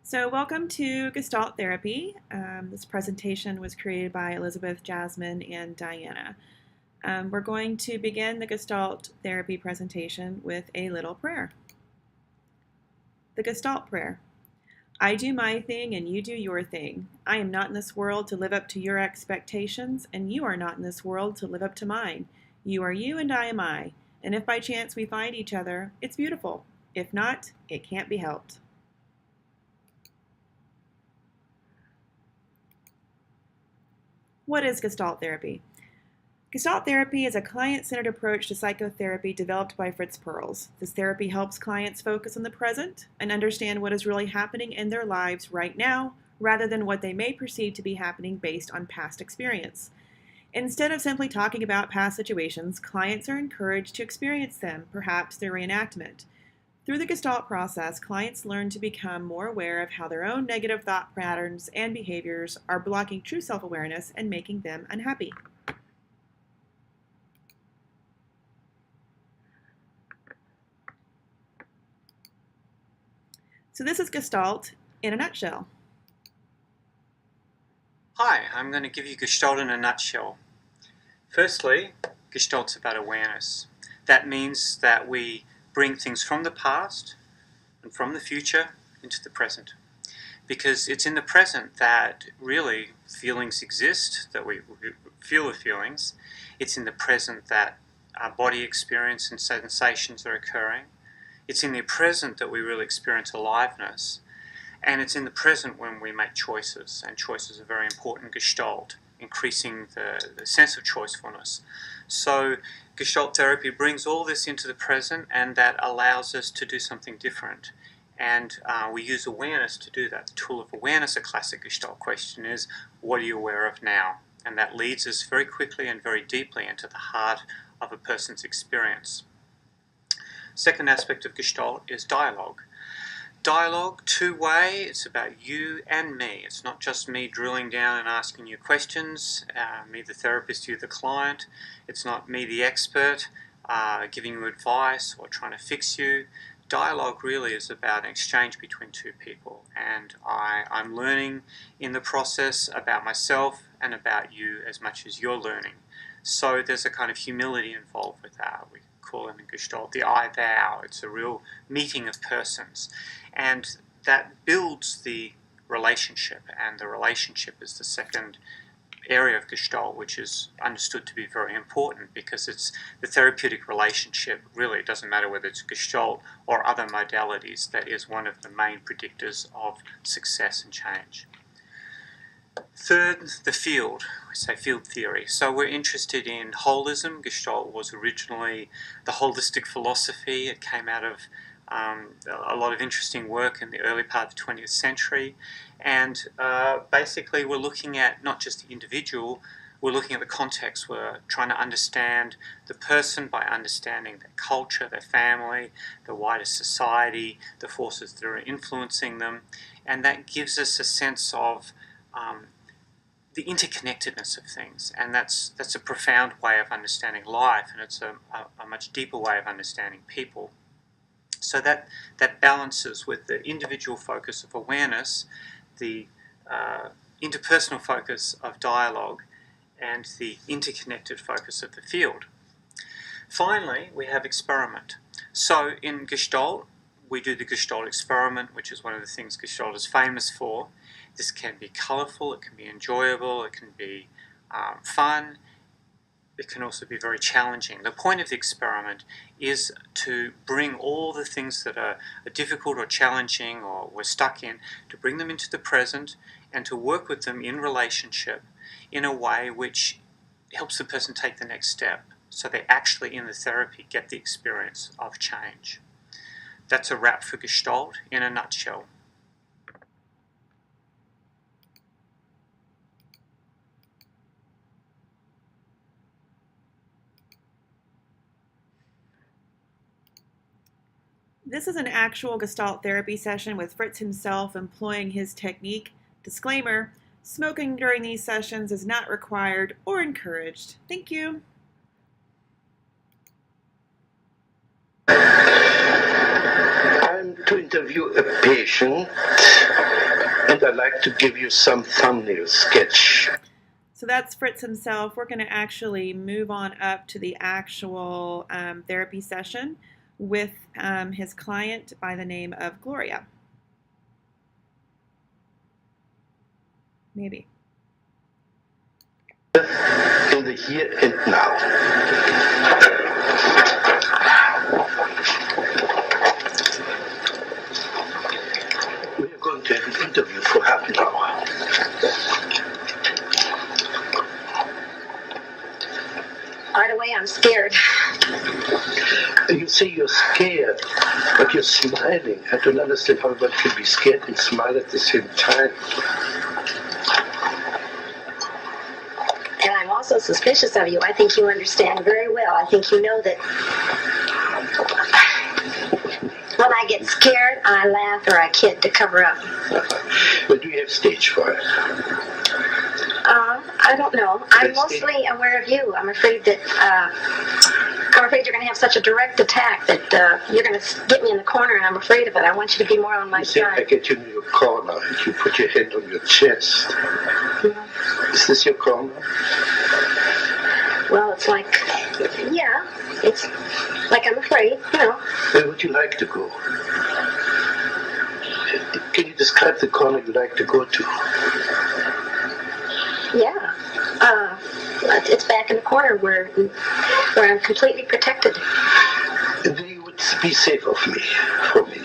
So welcome to Gestalt Therapy. This presentation was created by Elizabeth, Jasmine, and Diana. We're going to begin the Gestalt Therapy presentation with a little prayer. The Gestalt Prayer. I do my thing and you do your thing. I am not in this world to live up to your expectations, and you are not in this world to live up to mine. You are you and I am I, and if by chance we find each other, it's beautiful. If not, it can't be helped. What is Gestalt therapy? Gestalt therapy is a client-centered approach to psychotherapy developed by Fritz Perls. This therapy helps clients focus on the present and understand what is really happening in their lives right now, rather than what they may perceive to be happening based on past experience. Instead of simply talking about past situations, clients are encouraged to experience them, perhaps through reenactment. Through the Gestalt process, clients learn to become more aware of how their own negative thought patterns and behaviors are blocking true self-awareness and making them unhappy. So this is Gestalt in a nutshell. Hi, I'm going to give you Gestalt in a nutshell. Firstly, Gestalt's about awareness. That means that we bring things from the past and from the future into the present. Because it's in the present that really feelings exist, that we feel the feelings. It's in the present that our body experience and sensations are occurring. It's in the present that we really experience aliveness. And it's in the present when we make choices, and choices are very important in Gestalt, increasing the sense of choicefulness. So Gestalt therapy brings all this into the present, and that allows us to do something different. And we use awareness to do that. The tool of awareness, a classic Gestalt question is, what are you aware of now? And that leads us very quickly and very deeply into the heart of a person's experience. Second aspect of Gestalt is dialogue. Dialogue, two-way, it's about you and me. It's not just me drilling down and asking you questions, me the therapist, you the client. It's not me the expert giving you advice or trying to fix you. Dialogue really is about an exchange between two people, and I'm learning in the process about myself and about you as much as you're learning. So there's a kind of humility involved with that. We call it in Gestalt the I-thou. It's a real meeting of persons, and that builds the relationship, and the relationship is the second area of Gestalt, which is understood to be very important, because it's the therapeutic relationship. Really, it doesn't matter whether it's Gestalt or other modalities. That is one of the main predictors of success and change. Third, the field. We say field theory. So we're interested in holism. Gestalt was originally the holistic philosophy. It came out of a lot of interesting work in the early part of the 20th century. And basically we're looking at not just the individual, we're looking at the context. We're trying to understand the person by understanding their culture, their family, the wider society, the forces that are influencing them. And that gives us a sense of the interconnectedness of things, and that's a profound way of understanding life, and it's a much deeper way of understanding people. So that balances with the individual focus of awareness, the interpersonal focus of dialogue, and the interconnected focus of the field. Finally, we have experiment. So in Gestalt, we do the Gestalt experiment, which is one of the things Gestalt is famous for. This can be colourful, it can be enjoyable, it can be fun, it can also be very challenging. The point of the experiment is to bring all the things that are difficult or challenging or we're stuck in, to bring them into the present and to work with them in relationship in a way which helps the person take the next step, so they actually in the therapy get the experience of change. That's a wrap for Gestalt in a nutshell. This is an actual Gestalt therapy session with Fritz himself employing his technique. Disclaimer, smoking during these sessions is not required or encouraged. Thank you. I'm to interview a patient And I'd like to give you some thumbnail sketch. So that's Fritz himself. We're going to actually move on up to the actual therapy session with his client by the name of Gloria. Maybe. In the here and now. We are going to have an interview for half an hour. Right away, I'm scared. You say you're scared, but you're smiling. I don't understand how one can be scared and smile at the same time. And I'm also suspicious of you. I think you understand very well. I think you know that when I get scared, I laugh or I kid to cover up. But do you have stage fright? I don't know. I'm mostly aware of you. I'm afraid that you're going to have such a direct attack that you're going to get me in the corner, and I'm afraid of it. I want you to be more on my You say I side. get you in your corner and you put your hand on your chest. Mm-hmm. Is this your corner? Well, it's like, yeah, it's like I'm afraid, you know. Where would you like to go? Can you describe the corner you like to go to? Yeah. It's back in the corner where I'm completely protected. And then you would be safe of me, for me.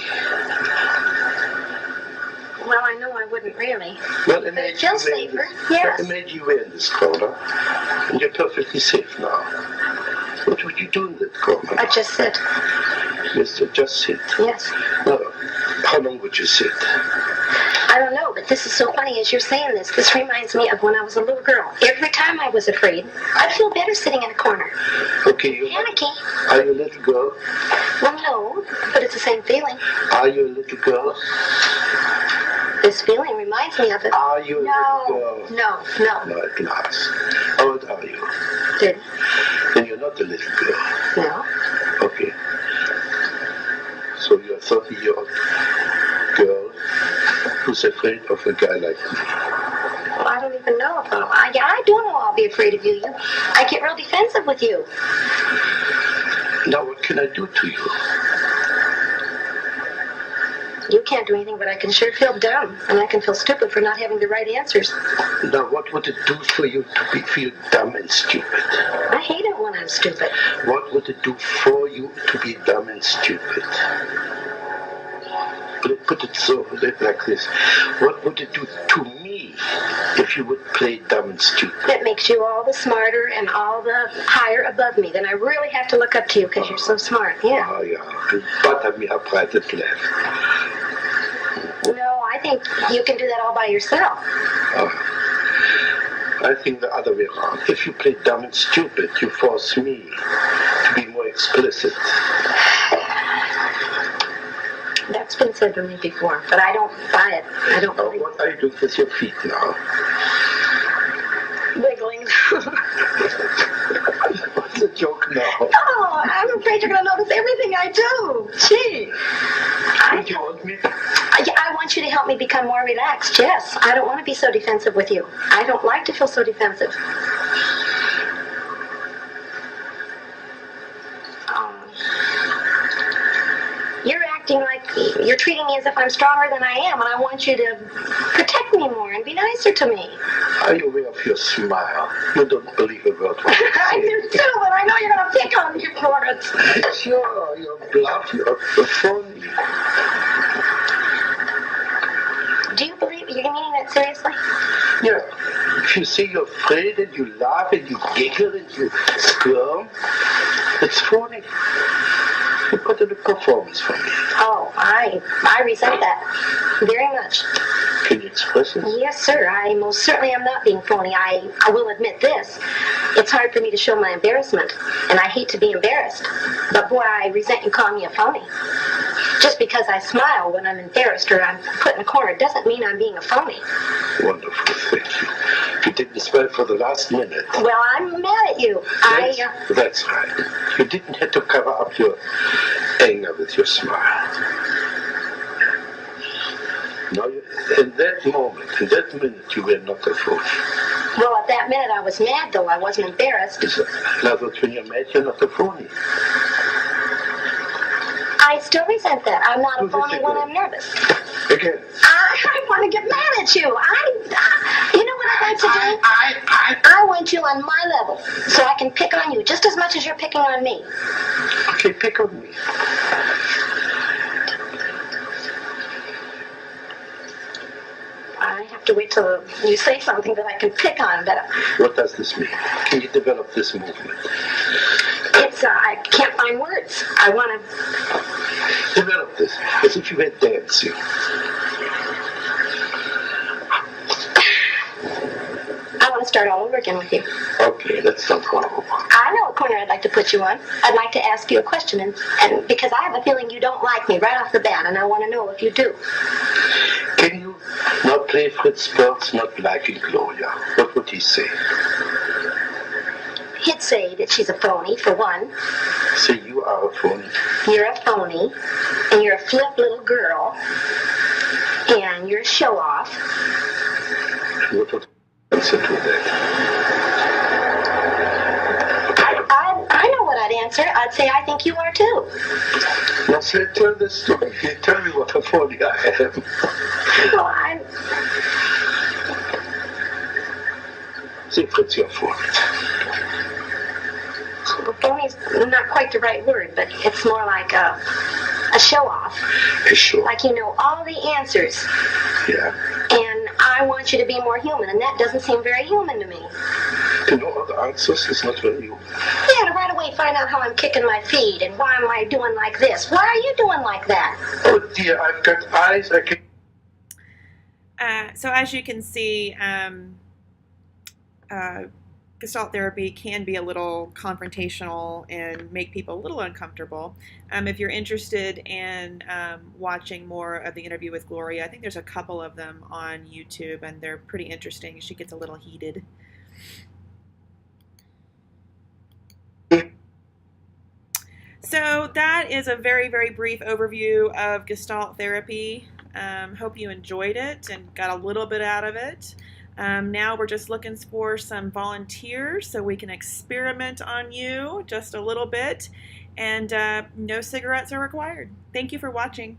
Well, I know I wouldn't really. Well, But it feels safer, yes. Imagine you were in this corner, and you're perfectly safe now. What would you do in that corner? I just sit. Yes, just sit. Yes. No. How long would you sit? I don't know, but this is so funny as you're saying this. This reminds me of when I was a little girl. Every time I was afraid, I'd feel better sitting in a corner. Okay, you're Panicky. Are you a little girl? Well, no, but it's the same feeling. Are you a little girl? This feeling reminds me of it. Are you a little girl? No. No, at last. How old are you? Did Then you're not a little girl. no? Okay. So you're a 30-year-old girl who's afraid of a guy like me. Well, I don't even know if I do know I'll be afraid of you. I get real defensive with you. Now what can I do to you? You can't do anything, but I can sure feel dumb, and I can feel stupid for not having the right answers. Now what would it do for you to feel dumb and stupid? I hate it when I'm stupid. What would it do for you to be dumb and stupid? Let's put it like this. What would it do to me if you would play dumb and stupid? It makes you all the smarter and all the higher above me. Then I really have to look up to you because you're so smart. Yeah. Oh, yeah. You butter me up right and left. No, I think you can do that all by yourself. I think the other way around. If you play dumb and stupid, you force me to be more explicit. That's been said to me before, but I don't buy it. I don't believe it. What are you doing with your feet now? Wiggling. What's the joke now? Oh, I'm afraid you're going to notice everything I do. Gee. Don't you want me? I want you to help me become more relaxed, yes. I don't want to be so defensive with you. I don't like to feel so defensive. You're acting like you're treating me as if I'm stronger than I am, and I want you to protect me more and be nicer to me. Are you aware of your smile? You don't believe a word what you I say. do too, but I know you're going to pick on me for it. Sure, you're bluff, you're phony. Do you believe you're meaning that seriously? Yeah. If you say you're afraid and you laugh and you giggle and you squirm, it's phony. You put in a performance for me. Oh, I resent that very much. Can you express it? Yes, sir. I most certainly am not being phony. I will admit this. It's hard for me to show my embarrassment, and I hate to be embarrassed. But boy, I resent you calling me a phony. Just because I smile when I'm embarrassed or I'm put in a corner doesn't mean I'm being a phony. Wonderful, thank you. You didn't smile for the last minute. Well, I'm mad at you. That's right. You didn't have to cover up your anger with your smile. Now in that moment, in that minute, you were not a phony. Well, at that minute I was mad, though. I wasn't embarrassed. In other words, when you're mad, you're not a phony. I still resent that. I'm not a phony when I'm nervous. Again. I want to get mad at you. You know what I'd like to do? I want you on my level, so I can pick on you just as much as you're picking on me. Okay, pick on me. I have to wait till you say something that I can pick on, but... What does this mean? Can you develop this movement? I can't find words. I want to... Develop this, as if you were dancing. I want to start all over again with you. Okay, let's start all over. I know what corner I'd like to put you on. I'd like to ask you a question, and because I have a feeling you don't like me right off the bat, and I want to know if you do. Can you not play Fritz Perls not liking Gloria? What would he say? He'd say that she's a phony, for one. So you are a phony. You're a phony, and you're a flip little girl, and you're a show-off. What would you answer to that? I know what I'd answer. I'd say I think you are too. Now say, tell the story. Tell me what a phony I am. Well, Say, Fritz, you're a phony. Phony's not quite the right word, but it's more like a show-off. A show? Like you know all the answers. Yeah. And I want you to be more human, and that doesn't seem very human to me. To know all the answers is not very human. Yeah, to right away find out how I'm kicking my feet, and why am I doing like this? Why are you doing like that? Oh dear, I've got eyes, I can... So as you can see, Gestalt therapy can be a little confrontational and make people a little uncomfortable. If you're interested in watching more of the interview with Gloria, I think there's a couple of them on YouTube, and they're pretty interesting. She gets a little heated. So that is a very, very brief overview of Gestalt therapy. Hope you enjoyed it and got a little bit out of it. Now we're just looking for some volunteers so we can experiment on you just a little bit, and no cigarettes are required. Thank you for watching.